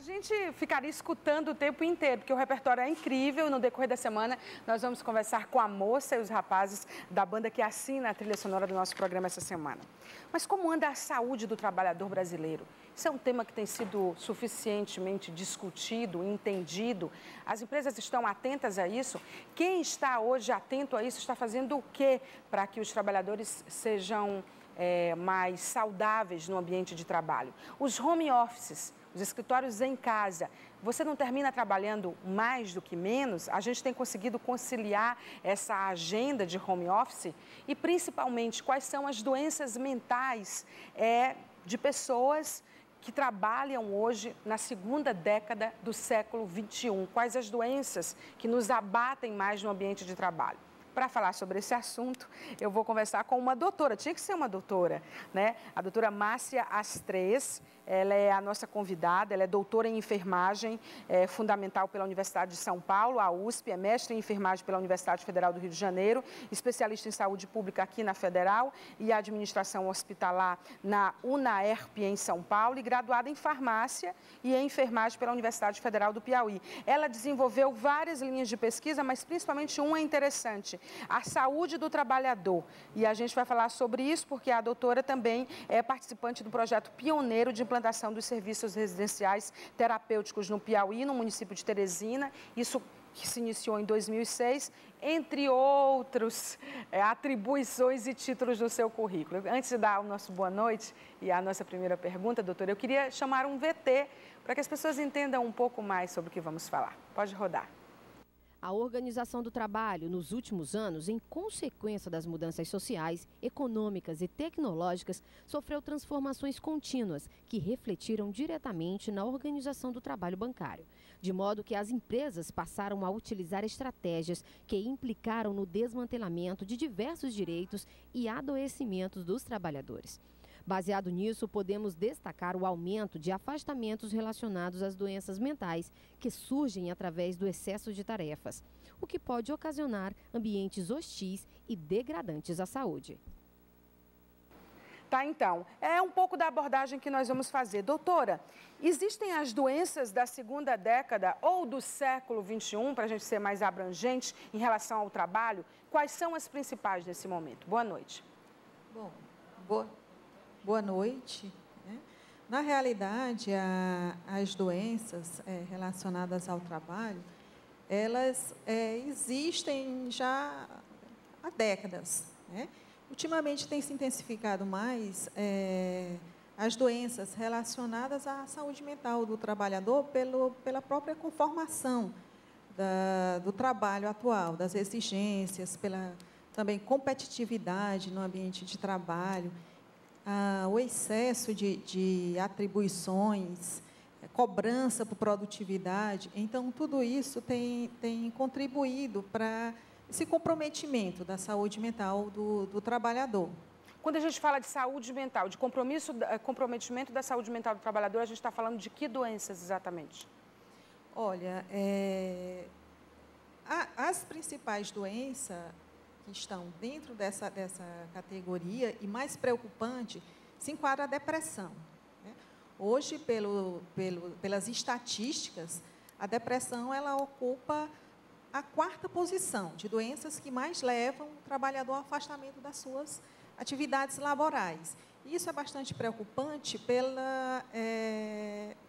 gente ficaria escutando o tempo inteiro, porque o repertório é incrível. No decorrer da semana, nós vamos conversar com a moça e os rapazes da banda que assina a trilha sonora do nosso programa essa semana. Mas como anda a saúde do trabalhador brasileiro? Isso é um tema que tem sido suficientemente discutido, entendido. As empresas estão atentas a isso? Quem está hoje atento a isso está fazendo o quê para que os trabalhadores sejam mais saudáveis no ambiente de trabalho? Os home offices, os escritórios em casa, você não termina trabalhando mais do que menos? A gente tem conseguido conciliar essa agenda de home office? E, principalmente, quais são as doenças mentais de pessoas que trabalham hoje na segunda década do século XXI? Quais as doenças que nos abatem mais no ambiente de trabalho? Para falar sobre esse assunto, eu vou conversar com uma doutora, tinha que ser uma doutora, né? A doutora Márcia Astrez, ela é a nossa convidada, ela é doutora em enfermagem fundamental pela Universidade de São Paulo, a USP, é mestre em enfermagem pela Universidade Federal do Rio de Janeiro, especialista em saúde pública aqui na Federal e administração hospitalar na UNAERP em São Paulo e graduada em farmácia e em enfermagem pela Universidade Federal do Piauí. Ela desenvolveu várias linhas de pesquisa, mas principalmente uma interessante, a saúde do trabalhador. E a gente vai falar sobre isso porque a doutora também é participante do projeto pioneiro de implantação dos serviços residenciais terapêuticos no Piauí, no município de Teresina. Isso que se iniciou em 2006, entre outros atribuições e títulos do seu currículo. Antes de dar o nosso boa noite e a nossa primeira pergunta, doutora, eu queria chamar um VT para que as pessoas entendam um pouco mais sobre o que vamos falar. Pode rodar. A organização do trabalho, nos últimos anos, em consequência das mudanças sociais, econômicas e tecnológicas, sofreu transformações contínuas que refletiram diretamente na organização do trabalho bancário. De modo que as empresas passaram a utilizar estratégias que implicaram no desmantelamento de diversos direitos e adoecimentos dos trabalhadores. Baseado nisso, podemos destacar o aumento de afastamentos relacionados às doenças mentais que surgem através do excesso de tarefas, o que pode ocasionar ambientes hostis e degradantes à saúde. Tá, então, é um pouco da abordagem que nós vamos fazer. Doutora, existem as doenças da segunda década ou do século XXI, para a gente ser mais abrangente em relação ao trabalho? Quais são as principais nesse momento? Boa noite. Bom, boa noite. Na realidade, as doenças relacionadas ao trabalho, elas existem já há décadas, né? Ultimamente tem se intensificado mais as doenças relacionadas à saúde mental do trabalhador pela própria conformação do trabalho atual, das exigências, pela também competitividade no ambiente de trabalho, o excesso de atribuições, cobrança por produtividade. Então, tudo isso tem contribuído para esse comprometimento da saúde mental do trabalhador. Quando a gente fala de saúde mental, de comprometimento da saúde mental do trabalhador, a gente está falando de que doenças exatamente? Olha, as principais doenças que estão dentro dessa categoria, e mais preocupante, se enquadra a depressão, né? Hoje, pelas estatísticas, a depressão ela ocupa a 4ª posição de doenças que mais levam o trabalhador ao afastamento das suas atividades laborais. E isso é bastante preocupante pela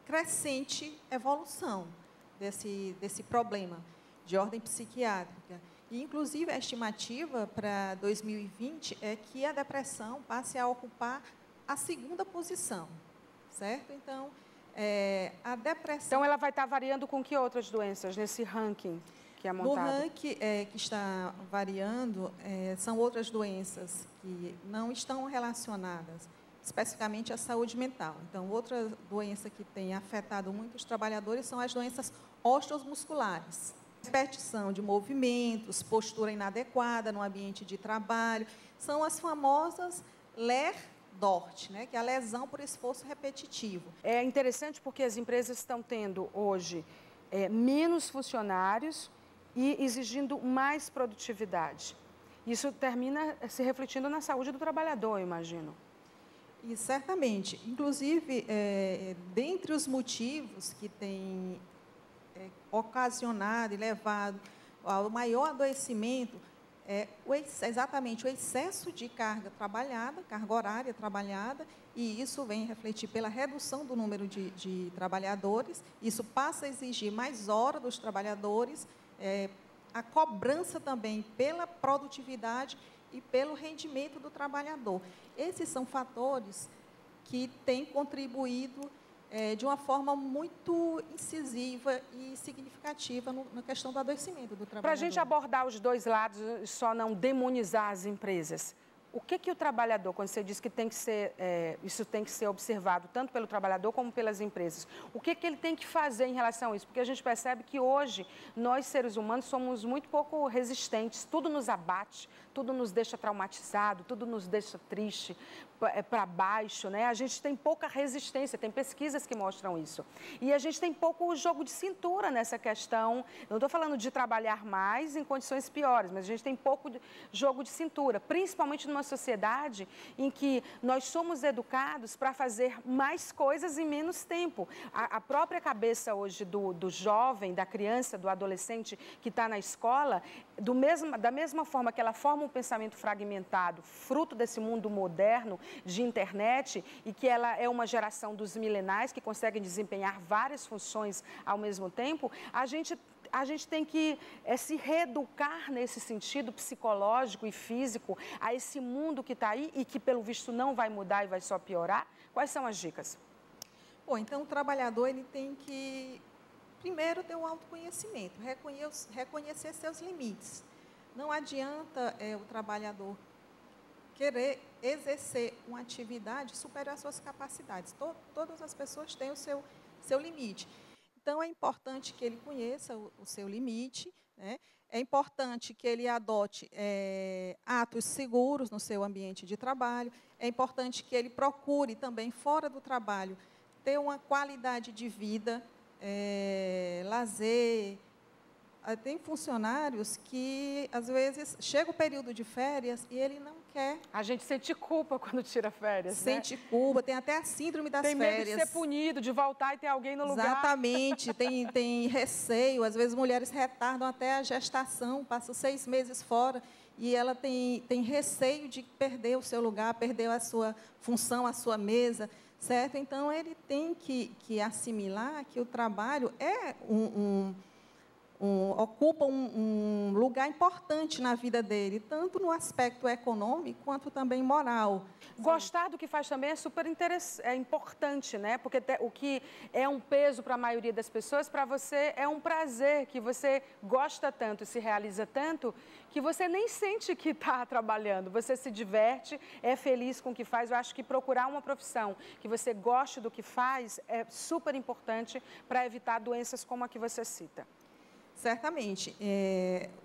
crescente evolução desse problema de ordem psiquiátrica. E, inclusive, a estimativa para 2020 é que a depressão passe a ocupar a 2ª posição, certo? Então, a depressão... Então, ela vai estar variando com que outras doenças nesse ranking que é montado? No ranking que está variando, são outras doenças que não estão relacionadas especificamente à saúde mental. Então, outra doença que tem afetado muito os trabalhadores são as doenças osteomusculares. Repetição de movimentos, postura inadequada no ambiente de trabalho, são as famosas LER-DORT, né, que é a lesão por esforço repetitivo. É interessante porque as empresas estão tendo hoje menos funcionários e exigindo mais produtividade. Isso termina se refletindo na saúde do trabalhador, eu imagino. E certamente, inclusive, dentre os motivos que têm ocasionado e levado ao maior adoecimento, exatamente o excesso de carga trabalhada, carga horária trabalhada, e isso vem refletir pela redução do número de trabalhadores, isso passa a exigir mais horas dos trabalhadores, a cobrança também pela produtividade e pelo rendimento do trabalhador. Esses são fatores que têm contribuído de uma forma muito incisiva e significativa na questão do adoecimento do trabalhador. Para a gente abordar os dois lados, só não demonizar as empresas, o que o trabalhador, quando você diz que tem que ser, isso tem que ser observado tanto pelo trabalhador como pelas empresas, o que ele tem que fazer em relação a isso? Porque a gente percebe que hoje nós, seres humanos, somos muito pouco resistentes, tudo nos abate, tudo nos deixa traumatizado, tudo nos deixa triste, para baixo, né? A gente tem pouca resistência, tem pesquisas que mostram isso. E a gente tem pouco jogo de cintura nessa questão. Não estou falando de trabalhar mais em condições piores, mas a gente tem pouco jogo de cintura, principalmente numa sociedade em que nós somos educados para fazer mais coisas em menos tempo. A própria cabeça hoje do jovem, da criança, do adolescente que está na escola, da mesma forma que ela forma um pensamento fragmentado, fruto desse mundo moderno, de internet, e que ela é uma geração dos milenais que conseguem desempenhar várias funções ao mesmo tempo, a gente tem que se reeducar nesse sentido psicológico e físico a esse mundo que está aí e que, pelo visto, não vai mudar e vai só piorar. Quais são as dicas? Bom, então o trabalhador ele tem que, primeiro, ter um autoconhecimento, reconhecer seus limites. Não adianta o trabalhador querer exercer uma atividade superior às suas capacidades. Todas as pessoas têm o seu limite. Então, é importante que ele conheça o seu limite, né? É importante que ele adote atos seguros no seu ambiente de trabalho. É importante que ele procure também, fora do trabalho, ter uma qualidade de vida, lazer. Tem funcionários que, às vezes, chega o período de férias e ele não quer. A gente sente culpa quando tira férias, Sente culpa, tem até a síndrome das férias. Tem medo de ser punido, de voltar e ter alguém no lugar. Exatamente, tem receio. Às vezes, mulheres retardam até a gestação, passam 6 meses fora e ela tem receio de perder o seu lugar, perder a sua função, a sua mesa, certo? Então, ele tem que assimilar que o trabalho é ocupa um lugar importante na vida dele, tanto no aspecto econômico quanto também moral. Gostar do que faz também é super importante, né? Porque o que é um peso para a maioria das pessoas, para você é um prazer, que você gosta tanto, se realiza tanto, que você nem sente que está trabalhando, você se diverte, é feliz com o que faz. Eu acho que procurar uma profissão que você goste do que faz é super importante para evitar doenças como a que você cita. Certamente.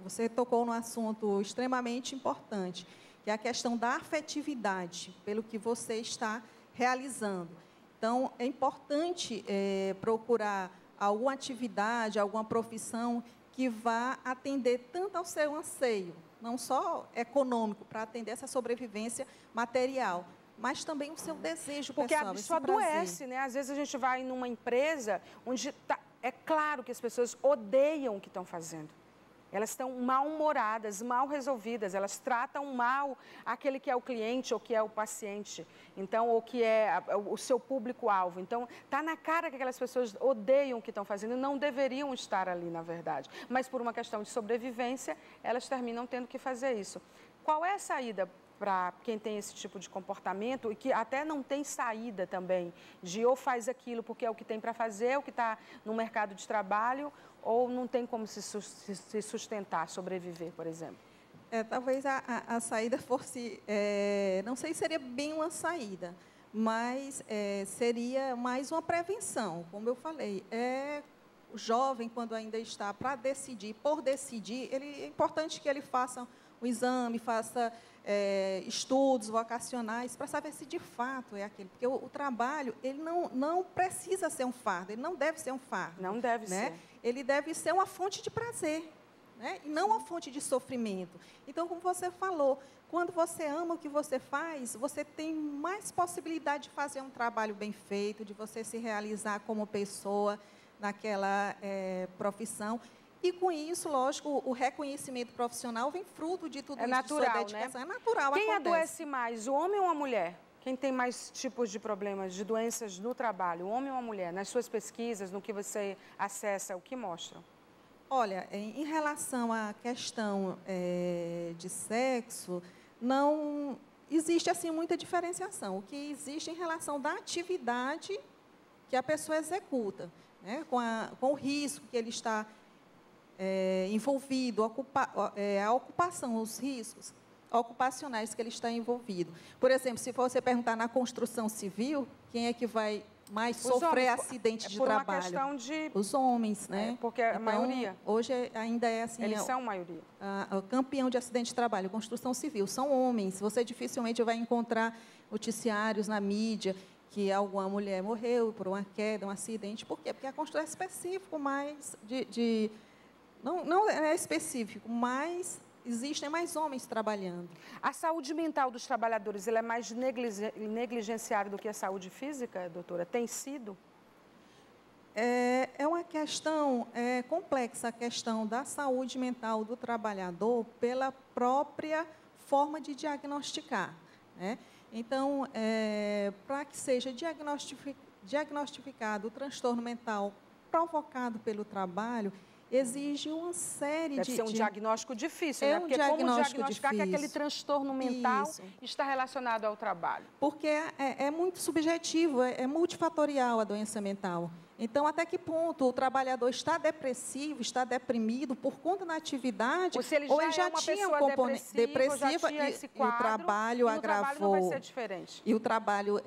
Você tocou num assunto extremamente importante, que é a questão da afetividade pelo que você está realizando. Então, é importante procurar alguma atividade, alguma profissão que vá atender tanto ao seu anseio, não só econômico, para atender essa sobrevivência material, mas também o seu desejo pessoal. Porque a pessoa adoece, né? Às vezes a gente vai numa empresa onde é claro que as pessoas odeiam o que estão fazendo. Elas estão mal-humoradas, mal resolvidas, elas tratam mal aquele que é o cliente ou que é o paciente, então, ou que é o seu público-alvo. Então, está na cara que aquelas pessoas odeiam o que estão fazendo e não deveriam estar ali, na verdade. Mas, por uma questão de sobrevivência, elas terminam tendo que fazer isso. Qual é a saída para quem tem esse tipo de comportamento e que até não tem saída também, de ou faz aquilo porque é o que tem para fazer, é o que está no mercado de trabalho, ou não tem como se sustentar, sobreviver, por exemplo? Talvez a saída fosse, não sei se seria bem uma saída, mas seria mais uma prevenção, como eu falei. O jovem, quando ainda está para decidir, por decidir, é importante que ele faça o exame, faça estudos vocacionais para saber se de fato é aquele. Porque o trabalho, ele não precisa ser um fardo, ele não deve ser um fardo. Não deve ser. Ele deve ser uma fonte de prazer, né? E não uma fonte de sofrimento. Então, como você falou, quando você ama o que você faz, você tem mais possibilidade de fazer um trabalho bem feito, de você se realizar como pessoa naquela profissão. E, com isso, lógico, o reconhecimento profissional vem fruto de tudo isso. É natural, de sua dedicação. né? É natural, Quem acontece. adoece mais, o homem ou a mulher? Quem tem mais tipos de problemas, de doenças no trabalho, o homem ou a mulher? Nas suas pesquisas, no que você acessa, o que mostram? Olha, em relação à questão de sexo, não existe assim muita diferenciação. O que existe em relação da atividade que a pessoa executa, né, com o risco que ele está envolvido, a ocupação, os riscos ocupacionais que ele está envolvido. Por exemplo, se você perguntar na construção civil, quem é que vai mais sofrer acidente de trabalho? Por uma questão de... Os homens, né? Porque a então, maioria. Hoje ainda é assim... Eles são a maioria. O campeão de acidente de trabalho, construção civil, são homens. Você dificilmente vai encontrar noticiários na mídia que alguma mulher morreu por uma queda, um acidente. Por quê? Porque a construção é específico, mas não é específico, mas existem mais homens trabalhando. A saúde mental dos trabalhadores, ela é mais negligenciada do que a saúde física, doutora? Tem sido? É uma questão complexa, a questão da saúde mental do trabalhador pela própria forma de diagnosticar, né? Então, para que seja diagnosticado o transtorno mental provocado pelo trabalho, exige uma série Deve ser um diagnóstico difícil, né? Porque diagnóstico como diagnosticar difícil. que aquele transtorno mental está relacionado ao trabalho? Porque é muito subjetivo, é multifatorial a doença mental. Então, até que ponto o trabalhador está depressivo, está deprimido por conta da atividade, ou ele já tinha um componente depressiva e o trabalho agravou. O trabalho não vai ser diferente. E o trabalho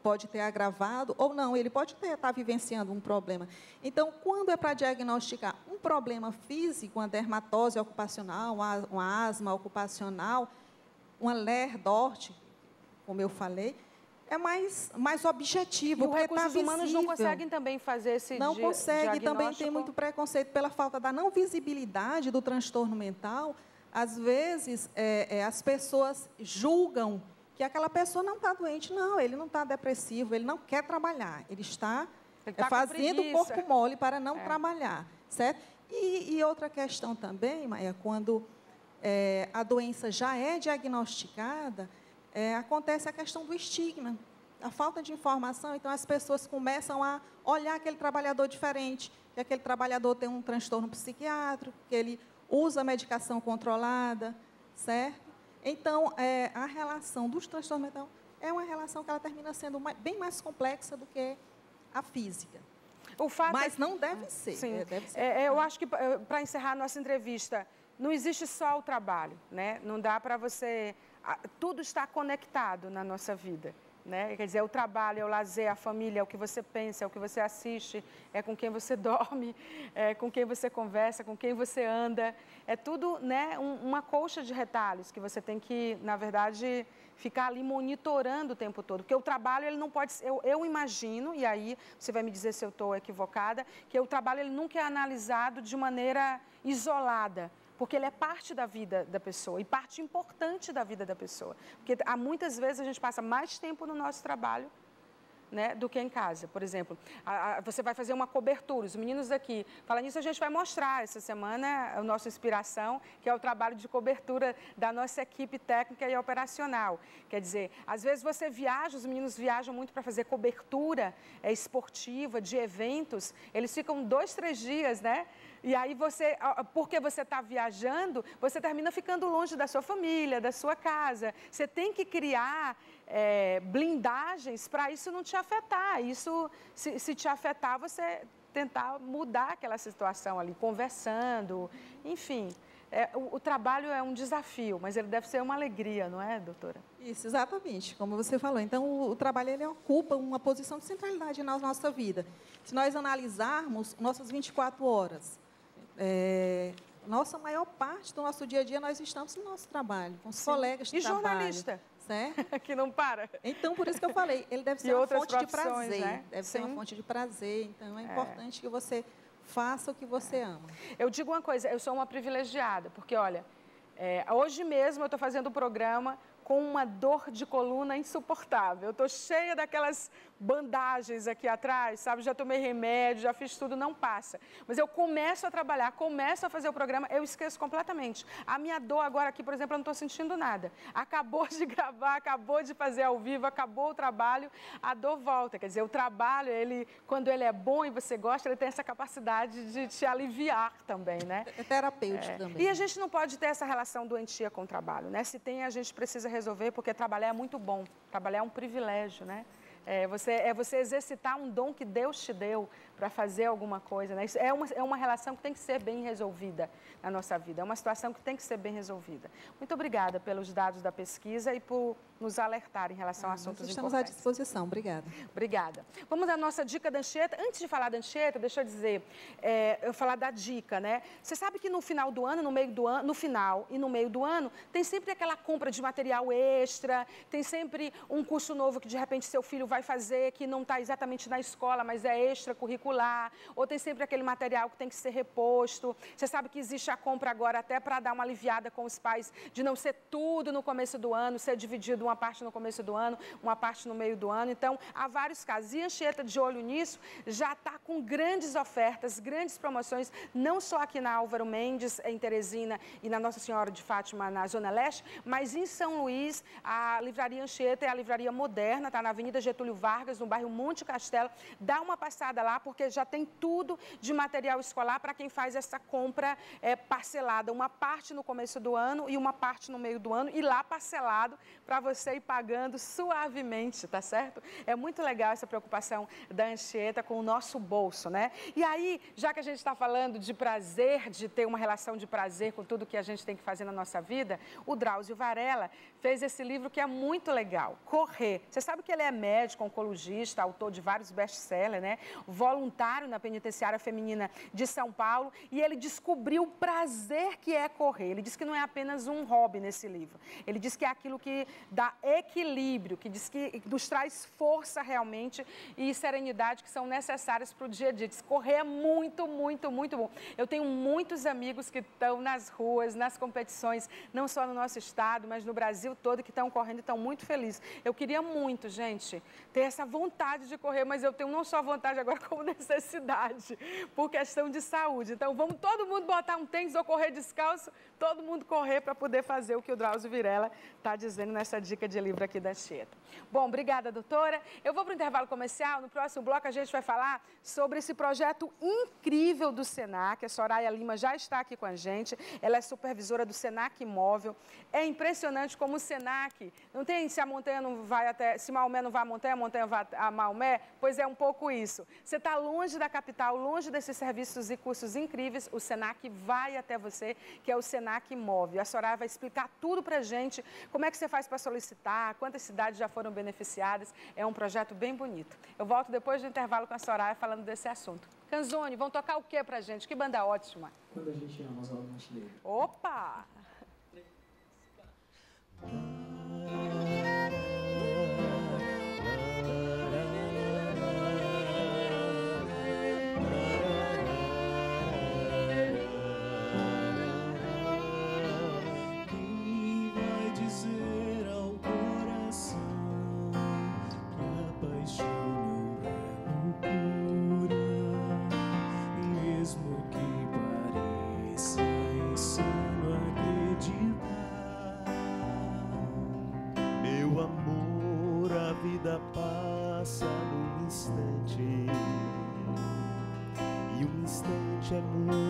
pode ter agravado, ou não, ele pode estar vivenciando um problema. Então, quando é para diagnosticar um problema físico, uma dermatose ocupacional, uma asma ocupacional, uma LER-DORT, como eu falei, é mais objetivo, porque está visível. Os recursos humanos não conseguem também fazer esse diagnóstico? Não consegue, também tem muito preconceito pela falta da não visibilidade do transtorno mental. Às vezes, as pessoas julgam que aquela pessoa não está doente. Não, ele não está depressivo, ele não quer trabalhar. Ele está fazendo o corpo mole para não trabalhar, certo? E outra questão também, Maia, quando a doença já é diagnosticada, acontece a questão do estigma, a falta de informação. Então, as pessoas começam a olhar aquele trabalhador diferente, que aquele trabalhador tem um transtorno psiquiátrico, que ele usa medicação controlada, certo? Então, a relação dos transtornos mentais é uma relação que ela termina sendo bem mais complexa do que a física. Mas não deve ser. Sim. Eu acho que, para encerrar a nossa entrevista, não existe só o trabalho, né? Não dá para você... Tudo está conectado na nossa vida, né? Quer dizer, o trabalho, é o lazer, a família, é o que você pensa, é o que você assiste, é com quem você dorme, é com quem você conversa, com quem você anda. É tudo, né, uma colcha de retalhos que você tem que, na verdade, ficar ali monitorando o tempo todo. Porque o trabalho, ele não pode... Eu imagino, e aí você vai me dizer se eu estou equivocada, que o trabalho ele nunca é analisado de maneira isolada, porque ele é parte da vida da pessoa e parte importante da vida da pessoa. Porque muitas vezes a gente passa mais tempo no nosso trabalho, né, do que em casa. Por exemplo, você vai fazer uma cobertura, os meninos daqui, falando nisso, a gente vai mostrar essa semana a nossa inspiração, que é o trabalho de cobertura da nossa equipe técnica e operacional. Quer dizer, às vezes você viaja, os meninos viajam muito para fazer cobertura esportiva, de eventos, eles ficam 2, 3 dias, né? E aí porque você está viajando, você termina ficando longe da sua família, da sua casa. Você tem que criar blindagens para isso não te afetar. Isso, se te afetar, você tentar mudar aquela situação ali, conversando, enfim. O trabalho é um desafio, mas ele deve ser uma alegria, não é, doutora? Isso, exatamente, como você falou. Então, o trabalho ele ocupa uma posição de centralidade na nossa vida. Se nós analisarmos nossas 24 horas, nossa maior parte do nosso dia a dia, nós estamos no nosso trabalho, com os colegas de trabalho. E jornalista, certo? que não para. Então, por isso que eu falei, ele deve ser uma fonte de prazer. Né? Deve ser uma fonte de prazer. Então, é importante que você faça o que você ama. Eu digo uma coisa, eu sou uma privilegiada, porque, olha, Hoje mesmo eu estou fazendo um programa com uma dor de coluna insuportável. Eu estou cheia daquelas bandagens aqui atrás, sabe? Já tomei remédio, já fiz tudo, não passa. Mas eu começo a trabalhar, começo a fazer o programa, eu esqueço completamente. A minha dor agora aqui, por exemplo, eu não estou sentindo nada. Acabou de gravar, acabou de fazer ao vivo, acabou o trabalho, a dor volta. Quer dizer, o trabalho, quando ele é bom e você gosta, ele tem essa capacidade de te aliviar também, né? É terapêutico também. E a gente não pode ter essa relação doentia com o trabalho, né? Se tem, a gente precisa resolver, porque trabalhar é muito bom. Trabalhar é um privilégio, né? É você exercitar um dom que Deus te deu para fazer alguma coisa, né? Isso é uma relação que tem que ser bem resolvida na nossa vida. É uma situação que tem que ser bem resolvida. Muito obrigada pelos dados da pesquisa e por nos alertar em relação a assuntos estamos importantes. à disposição. Obrigada. Obrigada. Vamos à nossa dica da Anchieta. Antes de falar da Anchieta, deixa eu dizer, eu falar da dica, né? Você sabe que no final do ano, no meio do ano, no final e no meio do ano, tem sempre aquela compra de material extra, tem sempre um curso novo que de repente seu filho vai fazer, que não está exatamente na escola, mas é extracurricular, ou tem sempre aquele material que tem que ser reposto. Você sabe que existe a compra agora até para dar uma aliviada com os pais, de não ser tudo no começo do ano, ser dividido uma parte no começo do ano, uma parte no meio do ano. Então, há vários casos. E a Anchieta, de olho nisso, já está com grandes ofertas, grandes promoções, não só aqui na Álvaro Mendes, em Teresina, e na Nossa Senhora de Fátima, na Zona Leste, mas em São Luís, a Livraria Anchieta é a livraria moderna, está na Avenida Getúlio Vargas, no bairro Monte Castelo. Dá uma passada lá, porque já tem tudo de material escolar para quem faz essa compra parcelada. Uma parte no começo do ano e uma parte no meio do ano, e lá parcelado para você ir pagando suavemente, tá certo? É muito legal essa preocupação da Anchieta com o nosso bolso, né? E aí, já que a gente está falando de prazer, de ter uma relação de prazer com tudo que a gente tem que fazer na nossa vida, o Drauzio Varela fez esse livro que é muito legal, Correr. Você sabe que ele é médico, oncologista, autor de vários best-sellers, né? Voluntário na penitenciária feminina de São Paulo, e ele descobriu o prazer que é correr. Ele diz que não é apenas um hobby nesse livro. Ele diz que é aquilo que dá equilíbrio, que diz que nos traz força realmente e serenidade que são necessárias para o dia a dia. Diz, correr é muito, muito, muito bom. Eu tenho muitos amigos que estão nas ruas, nas competições, não só no nosso estado, mas no Brasil todo, que estão correndo e estão muito felizes. Eu queria muito, gente, ter essa vontade de correr, mas eu tenho não só vontade agora, como necessidade, por questão de saúde. Então, vamos todo mundo botar um tênis ou correr descalço, todo mundo correr para poder fazer o que o Drauzio Varela está dizendo nessa dica de livro aqui da Anchieta. Bom, obrigada, doutora. Eu vou para o intervalo comercial. No próximo bloco, a gente vai falar sobre esse projeto incrível do Senac. A Soraya Lima já está aqui com a gente. Ela é supervisora do Senac Móvel. É impressionante como o Senac, não tem se a montanha não vai até, se Maomé não vai à montanha, a montanha vai a Maomé? Pois é um pouco isso. Você está longe da capital, longe desses serviços e cursos incríveis, o Senac vai até você, que é o Senac Móvel. A Soraya vai explicar tudo para a gente, como é que você faz para solicitar, quantas cidades já foram beneficiadas. É um projeto bem bonito. Eu volto depois do intervalo com a Soraya falando desse assunto. Canzone, vão tocar o que pra gente? Que banda ótima. Quando a gente ama as almas dele. Opa! Passa num instante, e um instante é muito.